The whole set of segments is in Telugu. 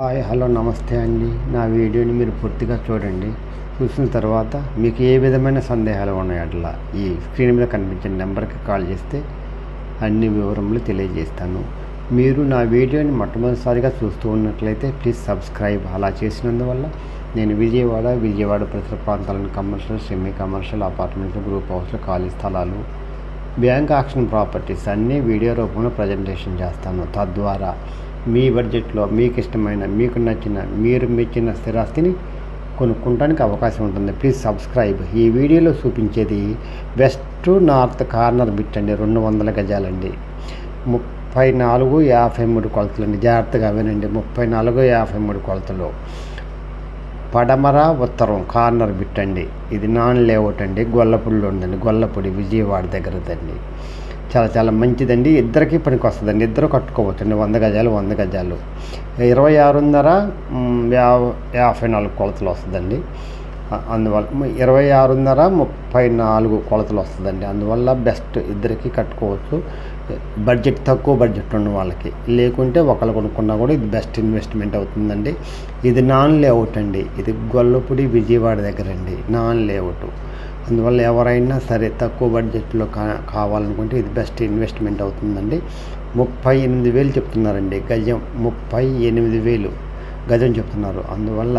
హాయ్ హలో నమస్తే అండి. నా వీడియోని మీరు పూర్తిగా చూడండి. చూసిన తర్వాత మీకు ఏ విధమైన సందేహాలు ఉన్నాయో అట్లా ఈ స్క్రీన్ మీద కనిపించే నెంబర్కి కాల్ చేస్తే అన్ని వివరములు తెలియజేస్తాను. మీరు నా వీడియోని మొట్టమొదటిసారిగా చూస్తూ ఉన్నట్లయితే ప్లీజ్ సబ్స్క్రైబ్. అలా చేసినందువల్ల నేను విజయవాడ పరిసర ప్రాంతాలను commercial, semi commercial, apartments, group హౌస్లు, ఖాళీ స్థలాలు, బ్యాంక్ ఆక్షన్ ప్రాపర్టీస్ అన్నీ వీడియో రూపంలో ప్రజెంటేషన్ చేస్తాను. తద్వారా మీ బడ్జెట్లో మీకు ఇష్టమైన, మీకు నచ్చిన, మీరు మెచ్చిన స్థిరాస్తిని కొనుక్కోవడానికి అవకాశం ఉంటుంది. Please subscribe. ఈ వీడియోలో చూపించేది వెస్ట్ నార్త్ కార్నర్ బిట్ అండి. 200 గజాలండి. 34-53 కొలతలండి. జాగ్రత్తగా వినండి. 34-53 కొలతలు. పడమర ఉత్తరం కార్నర్ బిట్ అండి. ఇది నాన్ లేఅవుట్ అండి. గొల్లపూడిలో ఉందండి. గొల్లపూడి విజయవాడ దగ్గరదండి. చాలా మంచిదండి. ఇద్దరికి పనికి వస్తుందండి. ఇద్దరు కట్టుకోవచ్చండి. 100 గజాలు 100 గజాలు. 26.54 కొలతలు వస్తుందండి. అందువల్ల 26.34 కొలతలు వస్తుందండి. అందువల్ల బెస్ట్. ఇద్దరికి కట్టుకోవచ్చు. బడ్జెట్ తక్కువ బడ్జెట్ ఉన్న వాళ్ళకి, లేకుంటే ఒకళ్ళు కొనుక్కున్నా కూడా ఇది బెస్ట్ ఇన్వెస్ట్మెంట్ అవుతుందండి. ఇది నాన్ లేఅవుట్ అండి. ఇది గొల్లపూడి విజయవాడ దగ్గర అండి. Non layout. అందువల్ల ఎవరైనా సరే తక్కువ బడ్జెట్లో కావాలనుకుంటే ఇది బెస్ట్ ఇన్వెస్ట్మెంట్ అవుతుందండి. 38,000 చెప్తున్నారండి గజం. 38,000 గజం చెప్తున్నారు. అందువల్ల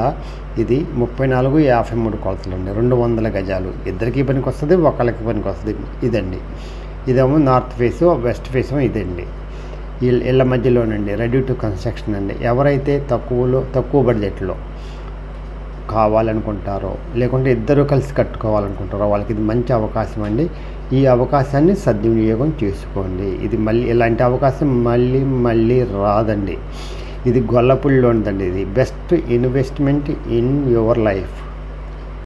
ఇది 34-53 కొలతలు అండి. 200 గజాలు. ఇద్దరికి పనికి వస్తుంది, ఒకళ్ళకి పనికి వస్తుంది. ఇదండి. ఇదేమో నార్త్ ఫేసు, వెస్ట్ ఫేసు ఇదండి. ఇళ్ళ మధ్యలోనండి. రెడీ టు కన్స్ట్రక్షన్ అండి. ఎవరైతే తక్కువ బడ్జెట్లో కావాలనుకుంటారో, లేకుంటే ఇద్దరు కలిసి కట్టుకోవాలనుకుంటారో వాళ్ళకి ఇది మంచి అవకాశం అండి. ఈ అవకాశాన్ని సద్వినియోగం చేసుకోండి. ఇది ఇలాంటి అవకాశం మళ్ళీ రాదండి. ఇది గొల్లపూడిలో ఉందండి. ఇది best investment in your life.